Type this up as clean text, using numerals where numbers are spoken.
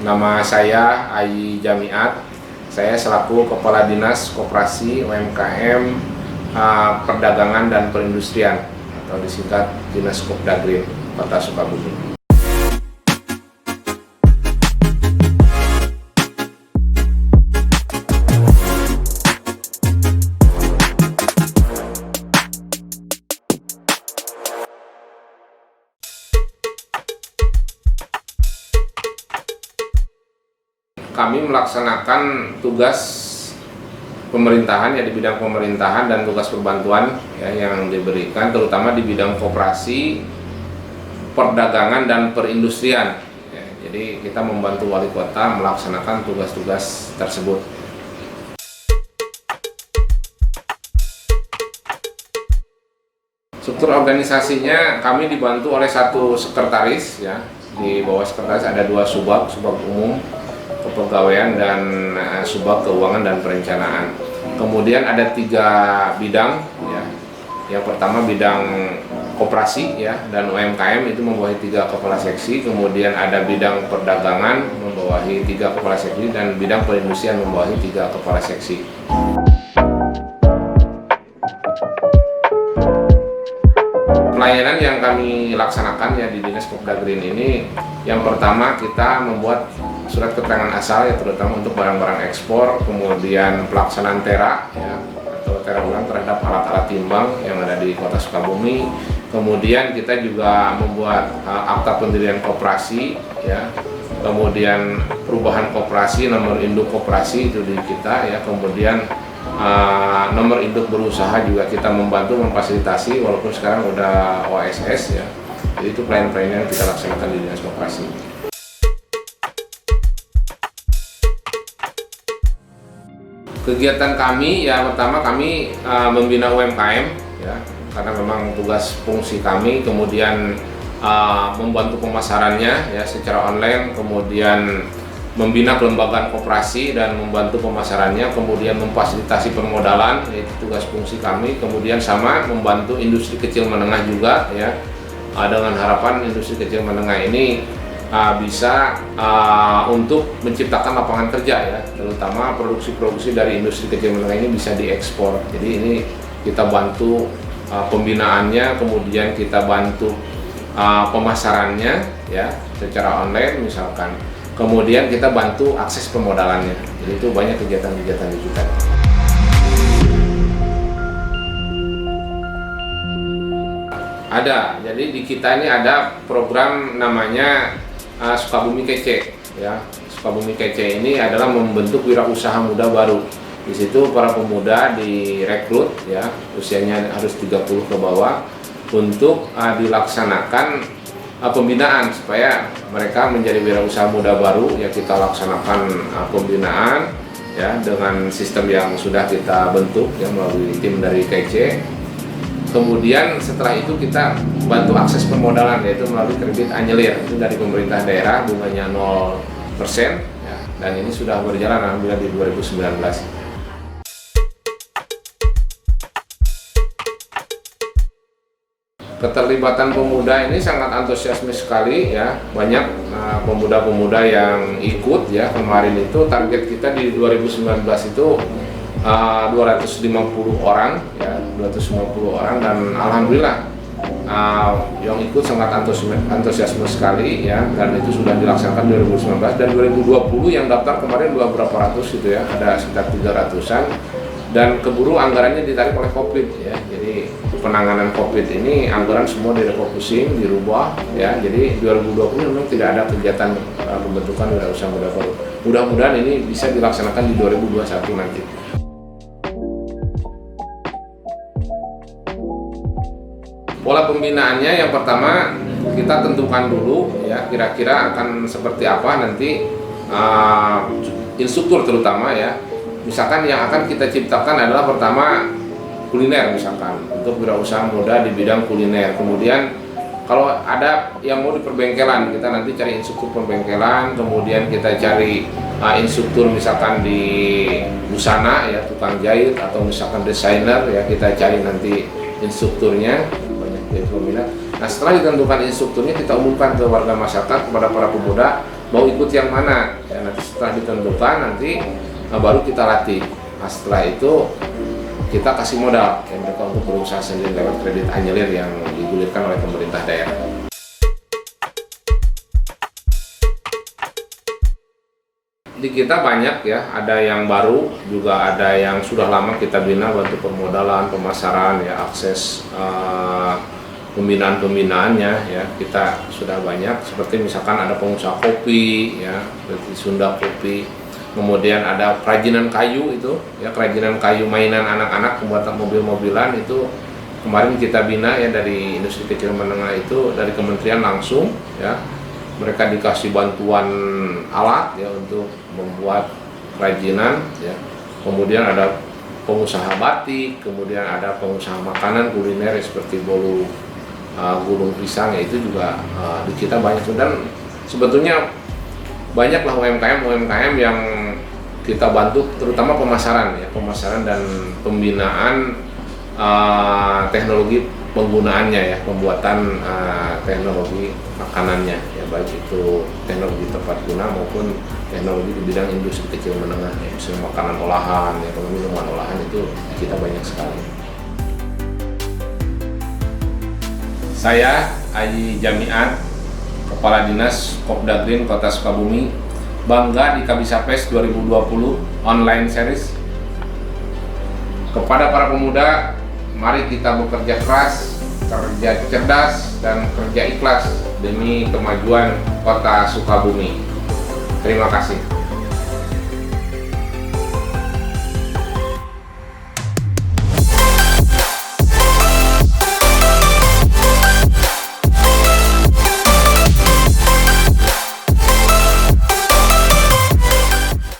Nama saya Ai Jamiat. Saya selaku Kepala Dinas Koperasi UMKM Perdagangan dan Perindustrian atau disingkat Dinas Kopdagrin Kota Sukabumi. Kami melaksanakan tugas pemerintahan ya di bidang pemerintahan dan tugas perbantuan ya yang diberikan terutama di bidang koperasi, perdagangan dan perindustrian. Ya, jadi kita membantu wali kota melaksanakan tugas-tugas tersebut. Struktur organisasinya kami dibantu oleh satu sekretaris ya. Di bawah sekretaris ada dua subag umum, kepegawaian dan subag keuangan dan perencanaan. Kemudian ada 3 bidang ya. Yang pertama bidang koperasi ya dan UMKM itu membawahi 3 kepala seksi. Kemudian ada bidang perdagangan membawahi 3 kepala seksi dan bidang perindustrian membawahi 3 kepala seksi. Pelayanan yang kami laksanakan ya di Dinas Kopdagrin ini, yang pertama kita membuat surat keterangan asal ya terutama untuk barang-barang ekspor, kemudian pelaksanaan tera ya atau tera ulang terhadap alat-alat timbang yang ada di Kota Sukabumi. Kemudian kita juga membuat akta pendirian koperasi ya. Kemudian perubahan koperasi, nomor induk koperasi itu di kita ya. Kemudian nomor induk berusaha juga kita membantu memfasilitasi walaupun sekarang udah OSS ya. Jadi itu pelayanan-pelayanan yang kita laksanakan di Dinas Koperasi. Kegiatan kami ya pertama kami membina UMKM ya karena memang tugas fungsi kami, kemudian membantu pemasarannya ya secara online, kemudian membina kelembagaan koperasi dan membantu pemasarannya, kemudian memfasilitasi permodalan yaitu tugas fungsi kami, kemudian sama membantu industri kecil menengah juga ya dengan harapan industri kecil menengah ini bisa untuk menciptakan lapangan kerja ya, terutama produksi-produksi dari industri kecil menengah ini bisa diekspor. Jadi ini kita bantu pembinaannya, kemudian kita bantu pemasarannya ya secara online misalkan. Kemudian kita bantu akses permodalannya. Jadi itu banyak kegiatan-kegiatan di kita. Ada. Jadi di kita ini ada program namanya Sukabumi Kece ya. Sukabumi Kece ini adalah membentuk wirausaha muda baru. Di situ para pemuda direkrut ya, usianya harus 30 ke bawah untuk dilaksanakan pembinaan supaya mereka menjadi wirausaha muda baru ya. Kita laksanakan pembinaan ya dengan sistem yang sudah kita bentuk ya melalui tim dari KC. Kemudian setelah itu kita bantu akses permodalan yaitu melalui kredit anyelir itu dari pemerintah daerah, bunganya 0% ya, dan ini sudah berjalan alhamdulillah di 2019. Keterlibatan pemuda ini sangat antusiasme sekali ya, banyak pemuda-pemuda yang ikut ya. Kemarin itu target kita di 2019 itu 250 orang ya, 250 orang dan alhamdulillah yang ikut sangat antusiasme sekali ya, dan itu sudah dilaksanakan 2019 dan 2020 yang daftar kemarin berapa ratus gitu ya, ada sekitar 300-an dan keburu anggarannya ditarik oleh COVID ya. Jadi penanganan COVID ini anggaran semua direfocusing, dirubah ya. Jadi 2020 memang tidak ada kegiatan pembentukan wirausaha muda baru. Mudah-mudahan ini bisa dilaksanakan di 2021 nanti. Pola pembinaannya yang pertama kita tentukan dulu ya kira-kira akan seperti apa nanti instruktur terutama ya. Misalkan yang akan kita ciptakan adalah pertama kuliner misalkan untuk wirausaha muda di bidang kuliner. Kemudian kalau ada yang mau di perbengkelan kita nanti cari instruktur perbengkelan, kemudian kita cari instruktur misalkan di busana ya tukang jahit atau misalkan desainer ya kita cari nanti instrukturnya. Nah setelah ditentukan instrukturnya kita umumkan ke warga masyarakat kepada para pemuda mau ikut yang mana ya, nanti setelah ditentukan nanti baru kita latih. Nah, setelah itu kita kasih modal ya, mereka untuk berusaha sendiri lewat kredit anyelir yang digulirkan oleh pemerintah daerah. Di kita banyak ya, ada yang baru, juga ada yang sudah lama kita bina, bantu permodalan, pemasaran, ya akses pembinaan-pembinaannya ya, kita sudah banyak. Seperti misalkan ada pengusaha kopi ya, seperti Sunda Kopi, kemudian ada kerajinan kayu itu ya, kerajinan kayu mainan anak-anak, pembuatan mobil-mobilan itu kemarin kita bina ya dari industri kecil menengah itu dari kementerian langsung ya. Mereka dikasih bantuan alat ya untuk membuat kerajinan ya. Kemudian ada pengusaha batik, kemudian ada pengusaha makanan kuliner seperti bolu gulung pisang ya, itu juga di kita banyak. Dan sebetulnya banyaklah UMKM yang kita bantu, terutama pemasaran ya, pemasaran dan pembinaan teknologi penggunaannya ya, pembuatan teknologi makanannya ya, baik itu teknologi tepat guna maupun teknologi di bidang industri kecil menengah ya, misalnya makanan olahan ya, minuman olahan itu kita banyak sekali. Saya Aji Jamiat, Kepala Dinas Kopdagrin Kota Sukabumi, bangga di Kabisapes 2020 online series. Kepada para pemuda, mari kita bekerja keras, kerja cerdas, dan kerja ikhlas demi kemajuan Kota Sukabumi. Terima kasih.